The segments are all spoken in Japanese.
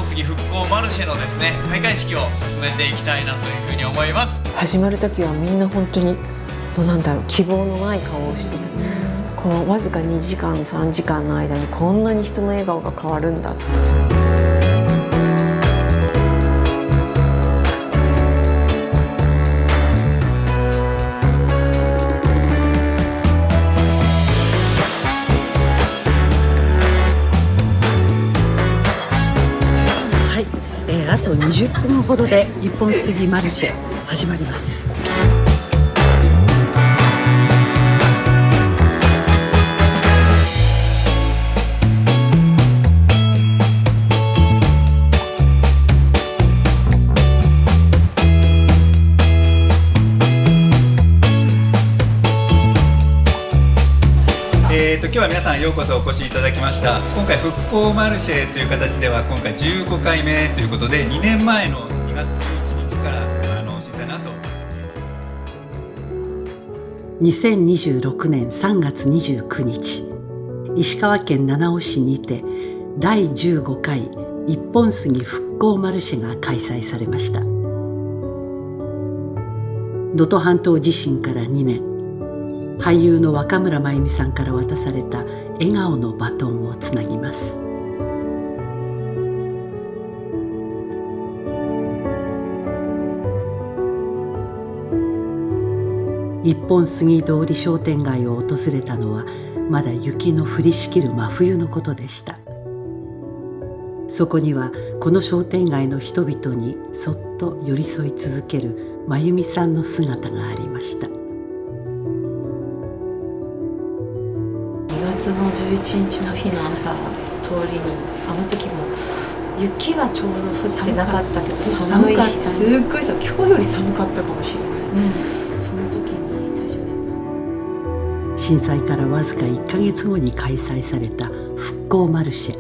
本杉復興マルシェのですね開会式を進めていきたいなというふうに思います。始まる時はみんな本当に希望のない顔をしてた。わずか2時間3時間の間にこんなに人の笑顔が変わるんだ。あと20分ほどで一本杉マルシェ始まります。今日は皆さんようこそお越しいただきました。今回復興マルシェという形では今回15回目ということで、2年前の2月11日から震災の後2026年3月29日石川県七尾市にて第15回一本杉復興マルシェが開催されました。能登半島地震から2年、俳優の若村麻由美さんから渡された笑顔のバトンをつなぎます。一本杉通り商店街を訪れたのはまだ雪の降りしきる真冬のことでした。そこにはこの商店街の人々にそっと寄り添い続ける麻由美さんの姿がありました。2月の11日の日の朝、通りにあの時も雪はちょうど降ってなかったけど寒い、すっごい今日より寒かったかもしれない、その時に最初に震災からわずか1ヶ月後に開催された復興マルシェ。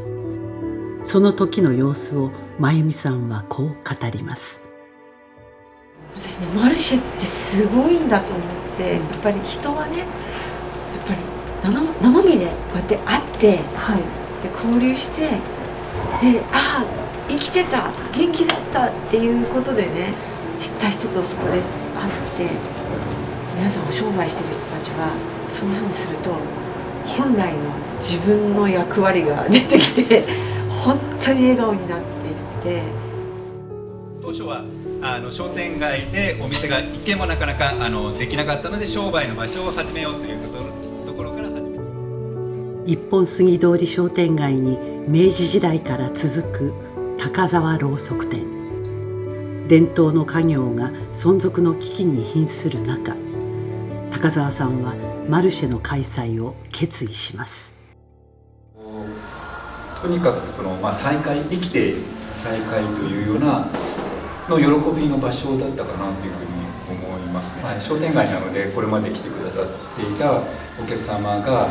その時の様子を麻由美さんはこう語ります。私ね、マルシェってすごいんだと思って、やっぱり人はね、やっぱり生身でこうやって会って、で交流して、で生きてた、元気だったっていうことでね、知った人とそこで会って、皆さんお商売してる人たちはそういうふうにすると本来の自分の役割が出てきて本当に笑顔になっていって。当初は商店街でお店が1軒もなかなかできなかったので、商売の場所を始めようというところから始めた。一本杉通り商店街に明治時代から続く高沢ろうそく店。伝統の家業が存続の危機に瀕する中、高沢さんはマルシェの開催を決意します。とにかく再開、生きて再開というようなの喜びの場所だったかなというふうに思いますね。商店街なのでこれまで来てくださっていたお客様が、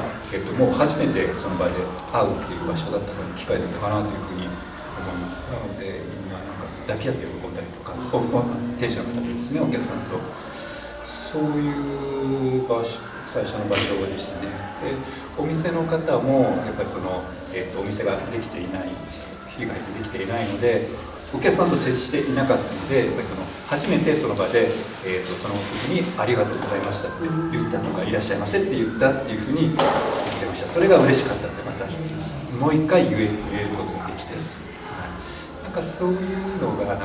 もう初めてその場で会うっていう場所だった機会だったかなというふうに思います。なのでみんな抱き合って喜んだりとか、店主の方とですね、お客さんとそういう場所、最初の場所でしたね。でお店の方もやっぱりお店ができていない、被害でできていないので、お客さんと接していなかったので、やっぱり初めてその場で、その時にありがとうございましたって言ったとか、いらっしゃいませって言ったっていうふうに言ってました。それが嬉しかったって、またもう一回言えることができて、なんかそういうのが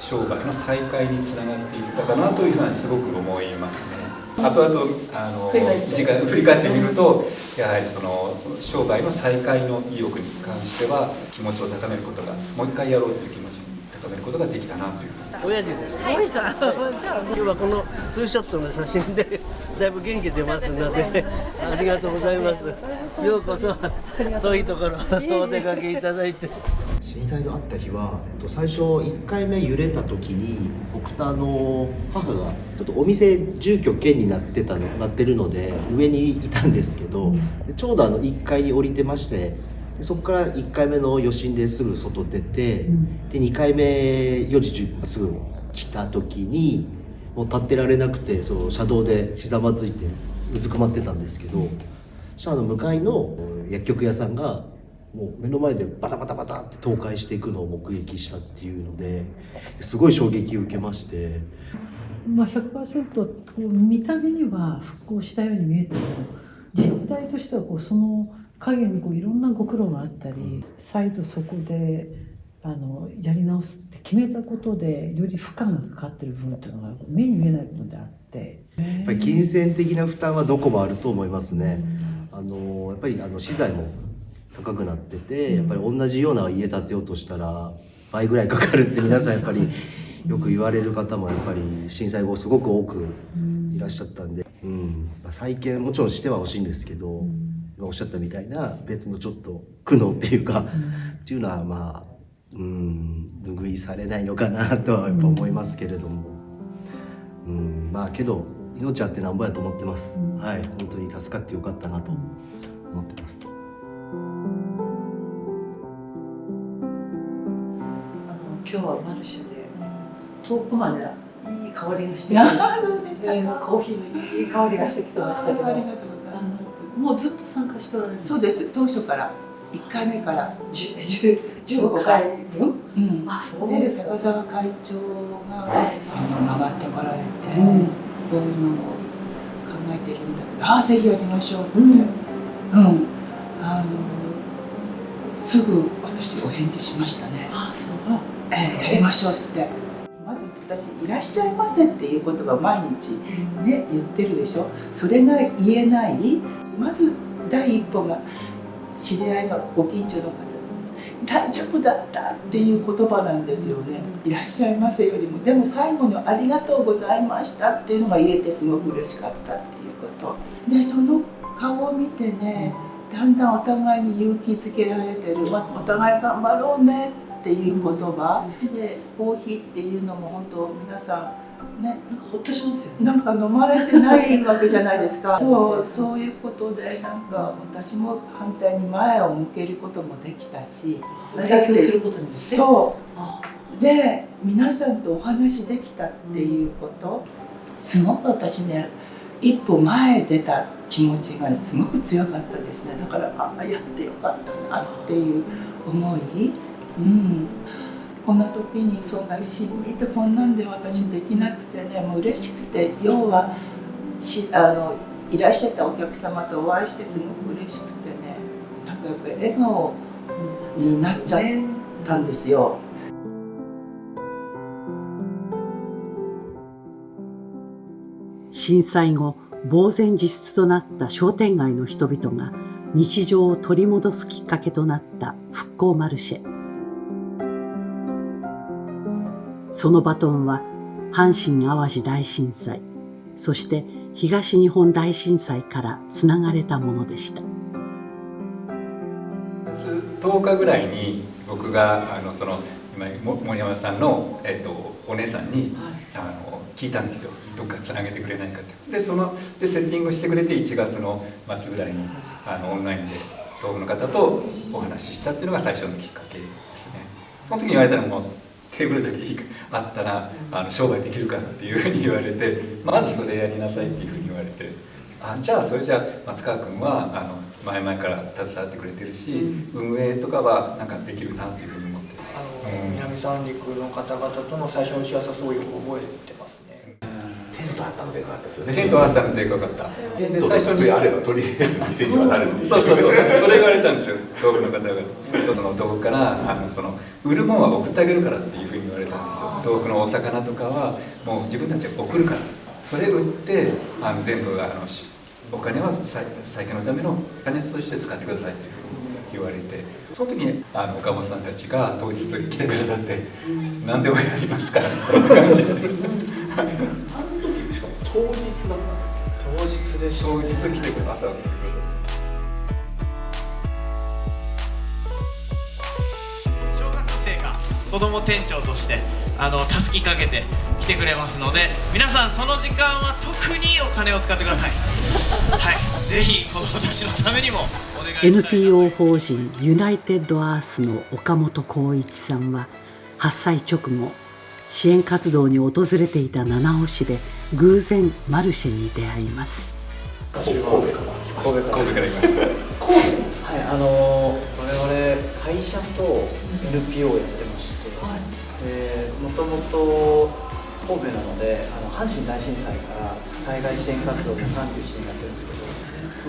商売の再開につながっていったかなというふうにすごく思いますね。あと時間振り返ってみると、やはり商売の再開の意欲に関しては気持ちを高めることが、もう一回やろうという気持ちを高めることができたなというふうに。親父です。親さん。じゃあ今日はこのツーショットの写真でだいぶ元気出ますので、ありがとうございます。ようこそ遠いところお出かけいただいて。震災のあった日は、最初1回目揺れた時に僕と母がちょっとお店住居兼になってるので上にいたんですけど、ちょうど1階に降りてまして、そこから1回目の余震ですぐ外出て、で2回目4時10分すぐ来た時にもう立ってられなくて、車道でひざまずいてうずくまってたんですけど、そしたら向かいの薬局屋さんがもう目の前でバタバタバタって倒壊していくのを目撃したっていうのですごい衝撃を受けまして。100% 見た目には復興したように見えても実態としてはその影にいろんなご苦労があったり、再度そこでやり直すって決めたことでより負荷がかかってる部分っていうのが目に見えない部分であって、やっぱり金銭的な負担はどこもあると思いますね。やっぱり資材も高くなってて、やっぱり同じような家建てようとしたら倍ぐらいかかるって皆さんやっぱりよく言われる方もやっぱり震災後すごく多くいらっしゃったんで、再建もちろんしてはほしいんですけど、今おっしゃったみたいな別のちょっと苦悩っていうか、っていうのは拭いされないのかなとはやっぱ思いますけれども、けど命あってなんぼやと思ってます。はい、本当に助かってよかったなと思ってます。今日はマルシェで遠くまでいい香りがしてきて、コーヒーのいい香りがしてきてましたけど、ありがとうございます。もうずっと参加しておられるんですか？そうです。当初から1回目から15回分？そうでですか。高澤会長が曲がってこられて、こういうのを考えてるんだけど、ぜひやりましょうって、すぐ私お返事しましたね。やりましょうって。まず私いらっしゃいませっていう言葉毎日ね言ってるでしょ。それが言えない。まず第一歩が知り合いのご近所の方、大丈夫だったっていう言葉なんですよね。いらっしゃいませよりも、でも最後のありがとうございましたっていうのが言えてすごく嬉しかったっていうことで、その顔を見てね、だんだんお互いに勇気づけられてる、お互い頑張ろうねっていう言葉で、コーヒーっていうのも本当皆さんね、ほっとしますよね。なんか飲まれてないわけじゃないですか。そういうことでなんか私も反対に前を向けることもできたし、提供することによって、そうで皆さんとお話できたっていうこと、すごく私ね一歩前へ出た気持ちがすごく強かったですね。だからやってよかったなっていう思い、こんな時にそんなしんみとこんなんで私できなくてね、もう嬉しくて、要はいらっしゃったお客様とお会いしてすごく嬉しくてね、なんかやっぱり笑顔になっちゃったんですよ。震災後呆然自失となった商店街の人々が日常を取り戻すきっかけとなった復興マルシェ。そのバトンは阪神・淡路大震災、そして東日本大震災からつながれたものでした。10日ぐらいに僕が今森山さんの、お姉さんに、聞いたんですよ。どっかつなげてくれないかって。でセッティングしてくれて1月の末ぐらいにオンラインで東北の方とお話ししたっていうのが最初のきっかけですね。その時に言われたのも、テーブルだけあったら商売できるかなっていうふうに言われて、まずそれやりなさいっていうふうに言われて、じゃあそれじゃあ松川君は前々から携わってくれてるし、運営とかはなんかできるなっていうふうに思って、南三陸の方々との最初の打ち合わせはすごいよく覚えてますね。テントあったのでかかったですよね。テントあったのでかかった。で最初にあればとりあえず店にはなるんで。そうそれ言われたんですよ。東北の方がその東北から売るものは送ってあげるからっていうふうに言われたんですよ。東北のお魚とかはもう自分たちが送るから、それを売って全部お金は再建のためのお金として使ってくださいっていうふうに言われて、その時に岡本さんたちが当日来てくださって「何でもやりますから」みたいな感じであの時しかも当日だった。当日でした、当日来てくださって。小学生が子ども店長としてたすきかけて来てくれますので、皆さんその時間は特にお金を使ってください。はい、ぜひ子どもたちのためにもお願いしたい。 NPO 法人ユナイテッドアースの岡本浩一さんは発災直後支援活動に訪れていた七尾市で偶然マルシェに出会います。神戸から来ました。神戸から来ました。はい、我々会社と NPO をやってまして、もともと神戸なので阪神大震災から災害支援活動で31年やってるんですけど、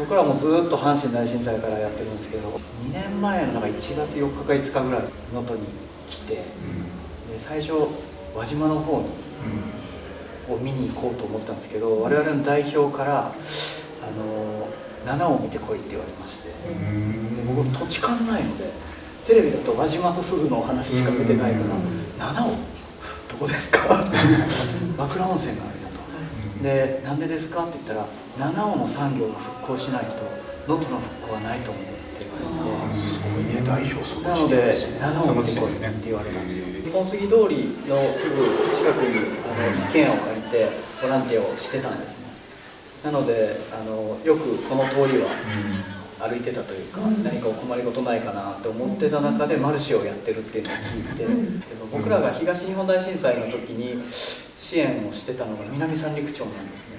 僕らもずっと阪神大震災からやってるんですけど、2年前のなんか1月4日か5日ぐらい能登に来て、で最初輪島の方に、を見に行こうと思ったんですけど、我々の代表から7を見てこいって言われまして、で僕土地勘ないのでテレビだと輪島と鈴のお話しか出てないから7をどこですか枕温泉があるよと。でなんでですかって言ったら七尾の産業が復興しないと能登の復興はないと思うって言われて、すごいね、代表そなので七尾を見てこいって言われたんですよ。本杉通りのすぐ近くに一軒家を借りてボランティアをしてたんですね。なのでよくこの通りは歩いてたというか、何かお困りごとないかなって思ってた中でマルシェをやってるっていうのを聞いてるんですけど、僕らが東日本大震災の時に支援をしてたのが南三陸町なんですね。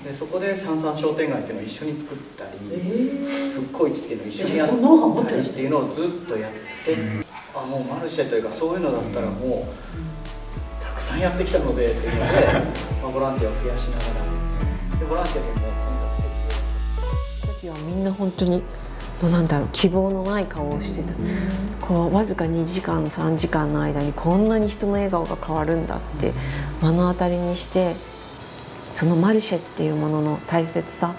でそこで三々商店街っていうのを一緒に作ったり、復興市っていうのを一緒にやったりっていうのをずっとやって、もうマルシェというかそういうのだったらもうたくさんやってきたのでっていうので、ボランティアを増やしながら、でボランティアでもとにかく設置を。時はみんな本当になんだろう、希望のない顔をしてた。こうわずか2時間3時間の間にこんなに人の笑顔が変わるんだって目の当たりにして、そのマルシェっていうものの大切さ、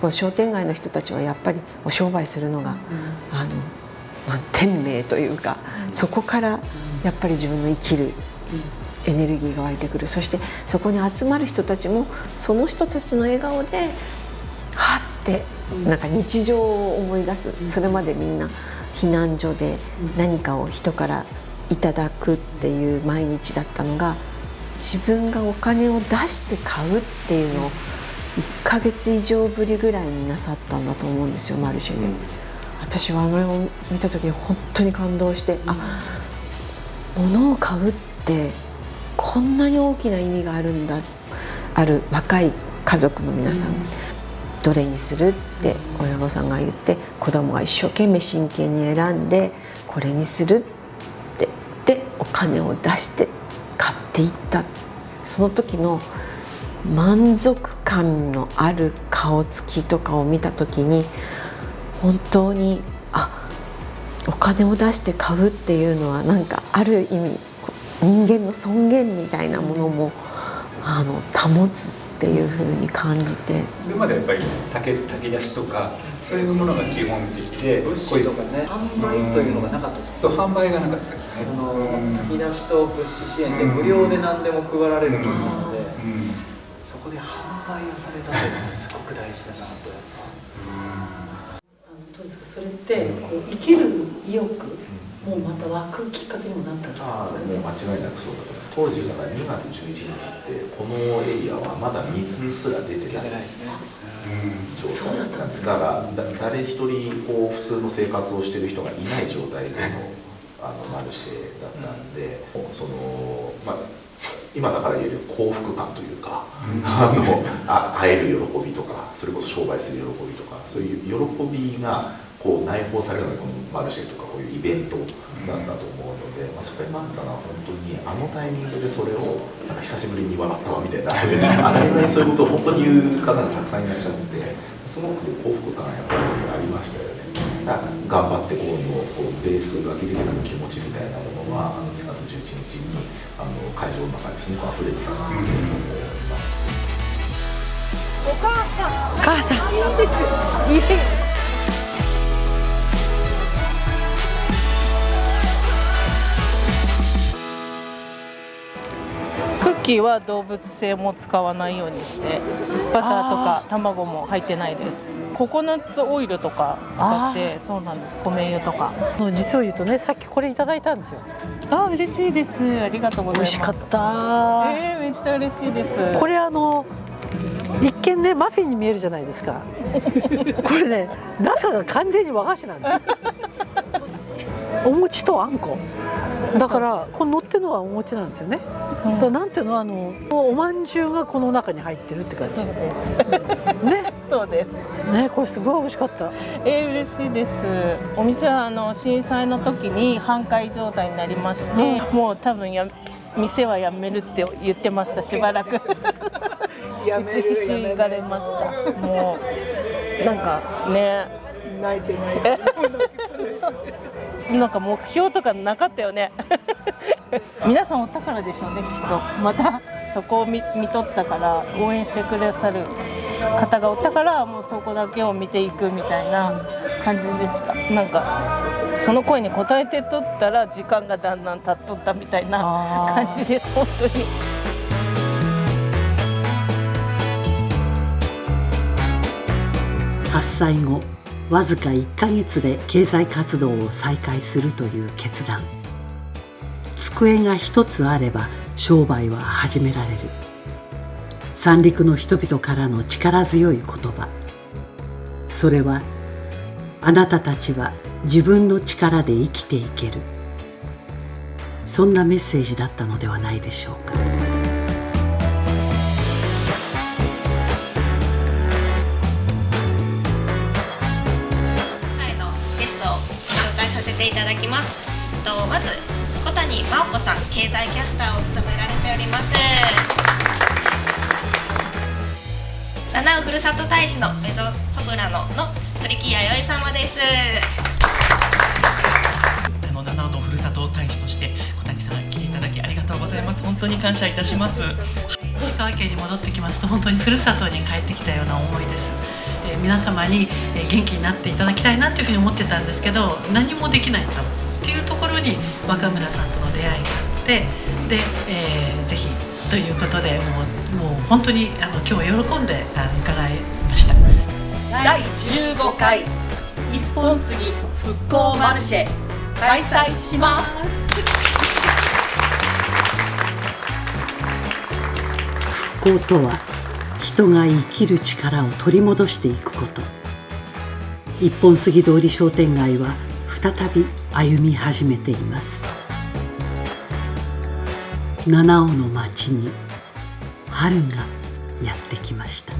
こう商店街の人たちはやっぱりお商売するのが天命というか、そこからやっぱり自分の生きるエネルギーが湧いてくる。そしてそこに集まる人たちもその人たちの笑顔ではってなんか日常を思い出す。それまでみんな避難所で何かを人からいただくっていう毎日だったのが、自分がお金を出して買うっていうのを1ヶ月以上ぶりぐらいになさったんだと思うんですよ、マルシェで。私はを見た時に本当に感動して、物を買うってこんなに大きな意味があるんだ。ある若い家族の皆さん、どれにするって親御さんが言って、子供が一生懸命真剣に選んでこれにするってでお金を出して買っていった。その時の満足感のある顔つきとかを見た時に、本当にお金を出して買うっていうのはなんかある意味人間の尊厳みたいなものも保つっていう風に感じて、それまでやっぱり炊き出しとかそういうものが基本的で、物資とかね、販売というのがなかったです。そう、販売がなかったですね。炊き出しと物資支援で無料で何でも配られると思うので、そこで販売をされたというのがすごく大事だなと。どうですか、それってこう生きる意欲もまた湧くきっかけにもなったんですか？もう間違いなくそうだと思います。当時だから2月11日ってこのエリアはまだ水すら出てない状態だったんです。だから誰一人こう普通の生活をしている人がいない状態でのマルシェだったんで、今だから言える幸福感というか、会える喜びとか、それこそ商売する喜びとか、そういう喜びがこう内包されるのがこのマルシェとかこういうイベントなんだと思うので、それもあったな、本当にタイミングでそれを久しぶりに笑ったわみたいな当たり前にそういうことを本当に言う方がたくさんいらっしゃって、すごく幸福感やっぱりありましたよね。頑張ってこうベースが切れてくる気持ちみたいなものは2月11日に会場の中にすごく溢れてたなと思います。お母さんいいです。クッキーは動物性も使わないようにして、バターとか卵も入ってないです。ココナッツオイルとか使って、そうなんです、米油とか。実を言うとね、さっきこれいただいたんですよ。嬉しいです。ありがとうございます。美味しかった。めっちゃ嬉しいです。これ一見ねマフィンに見えるじゃないですか。これね、中が完全に和菓子なんです。お餅とあんこだからこれ乗ってるのはお餅なんですよね。なんていうの、おまんじゅうがこの中に入ってるって感じ。そうですね、そうですね、これすごい美味しかった。嬉しいです。お店は震災の時に半壊状態になりまして、もう多分店は辞めるって言ってました。しばらく打ちひしがれました。もうなんかね、泣いてなんか目標とかなかったよね。皆さんおったからでしょうね、きっと。またそこを見とったから応援してくださる方がおったから、もうそこだけを見ていくみたいな感じでした。なんかその声に応えてとったら時間がだんだん経っとったみたいな感じです、本当に。発災後わずか1ヶ月で経済活動を再開するという決断。机が一つあれば商売は始められる。三陸の人々からの力強い言葉。それは、あなたたちは自分の力で生きていける。そんなメッセージだったのではないでしょうか。いただきます。まず小谷真央子さん、経済キャスターを務められております。七尾ふるさと大使のメゾソプラノの鳥木弥生様です。七尾のふるさと大使として小谷さん来ていただきありがとうございます。本当に感謝いたします。石川県に戻ってきますと本当にふるさとに帰ってきたような思いです。皆様に元気になっていただきたいなというふうに思ってたんですけど、何もできないんだっていうところに若村さんとの出会いがあって、で、ぜひということでもう本当に今日喜んで伺いました。第15回一本杉復興マルシェ開催します。復興とは人が生きる力を取り戻していくこと。一本杉通り商店街は再び歩み始めています。七尾の町に春がやってきました。